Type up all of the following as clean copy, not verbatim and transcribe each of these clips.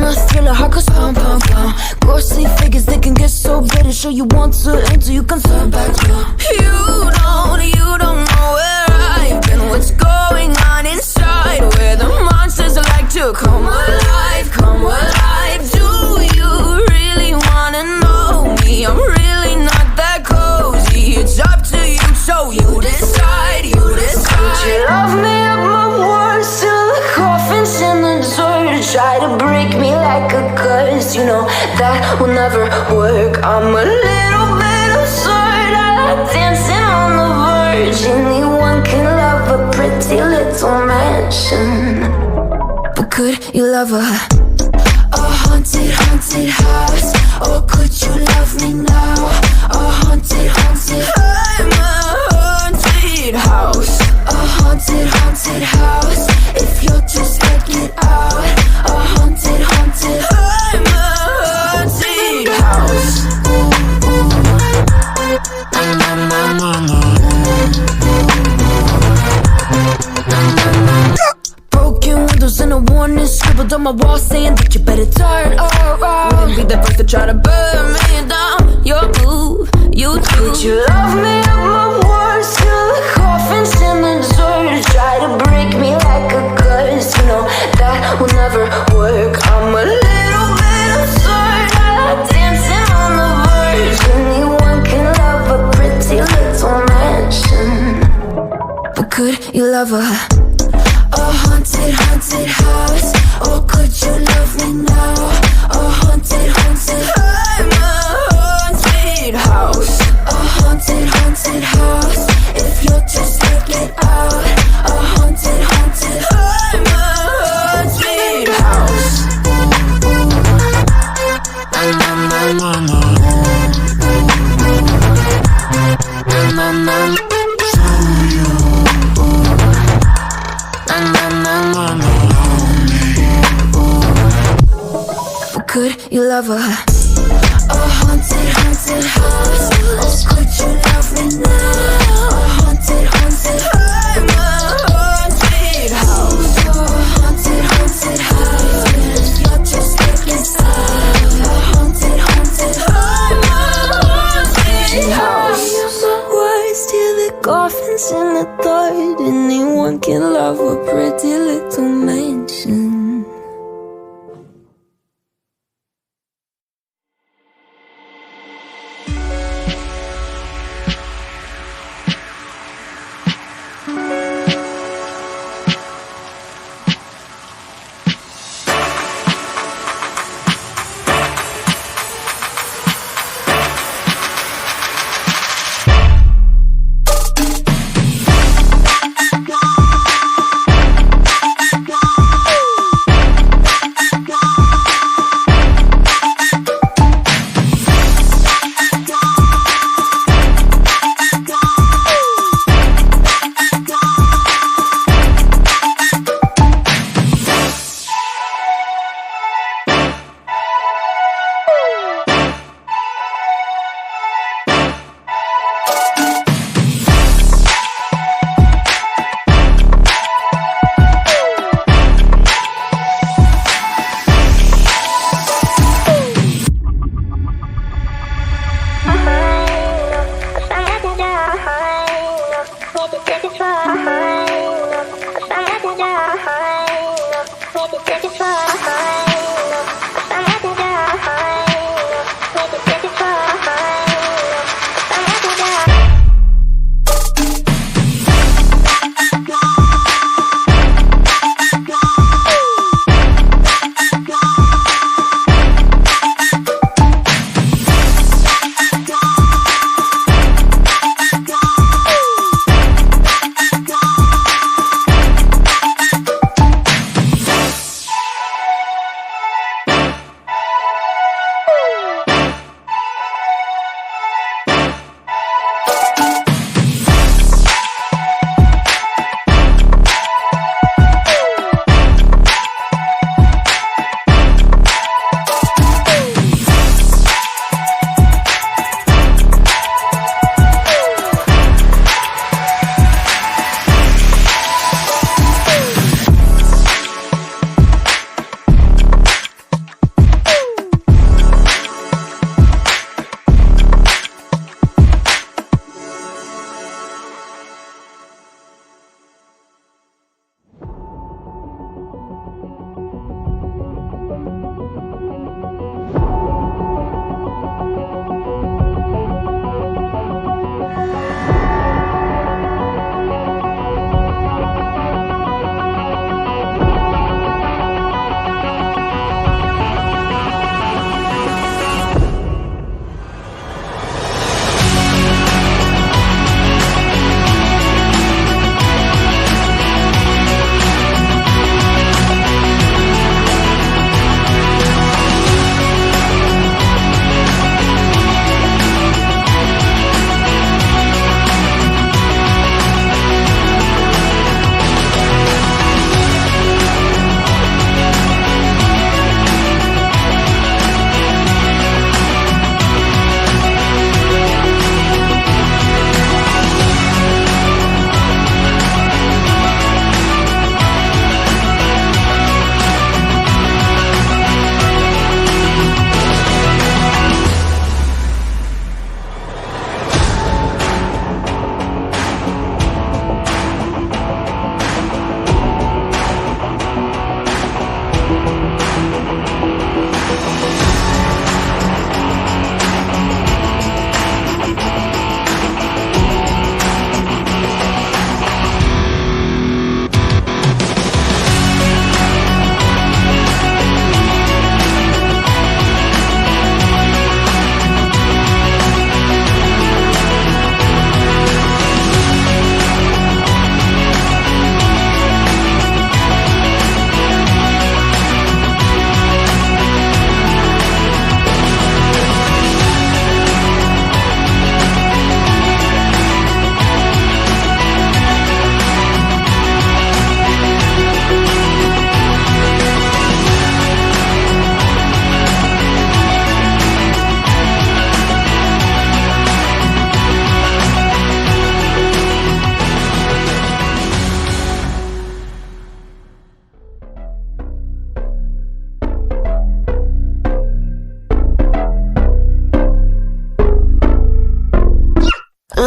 a thriller, heart goes pum pum pum. Ghostly figures, they can get so bitter. Sure you want to enter, you can turn back now. You don't know where I've been. What's going on inside? Where the monsters like to come alive, come alive. Do you really wanna know me? I'm really not that cozy. It's up to you, so you decide, you decide. Would you love me at my worst till the coffin's in the dirt? Try to break me like a curse, you know that will never work. I'm a little bit absurd, I like dancing on the verge. Anyone can love a pretty little mansion, but could you love a haunted, haunted house? Or could you love me now? A haunted, haunted, I'm a haunted house. A haunted, haunted house. If you'll just check it out. A haunted, haunted, I'm a haunted house. Broken windows and a warning scribbled on my wall saying that you better turn around. Wouldn't be the first to try to burn me down. Your move, you do. Would you love me at my worst till the coffin's in the dirt? Try to break me like a curse, you know that will never work. I'm a little bit absurd, I like dancing on the verge. Anyone can love a pretty little mansion, but could you love a haunted, haunted house? Or could you love me now? A haunted, haunted, I'm a haunted house. A haunted, haunted house. If you'll just check it out. A haunted, haunted, I'm a haunted house. Could you love a haunted, haunted house? Or could you love me now? A haunted, haunted, I'm a haunted house. A haunted, haunted house. If you're just looking sad. A haunted, haunted, I'm a haunted house. My words till the coffin's in the dirt. Anyone can love a pretty little mansion.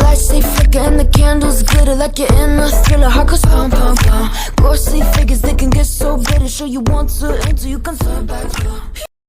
Lights they flicker and the candles glitter like you're in a thriller. Heart goes pound, pound, pound. Ghostly figures, they can get so bitter. Sure you want to enter, you can fall back.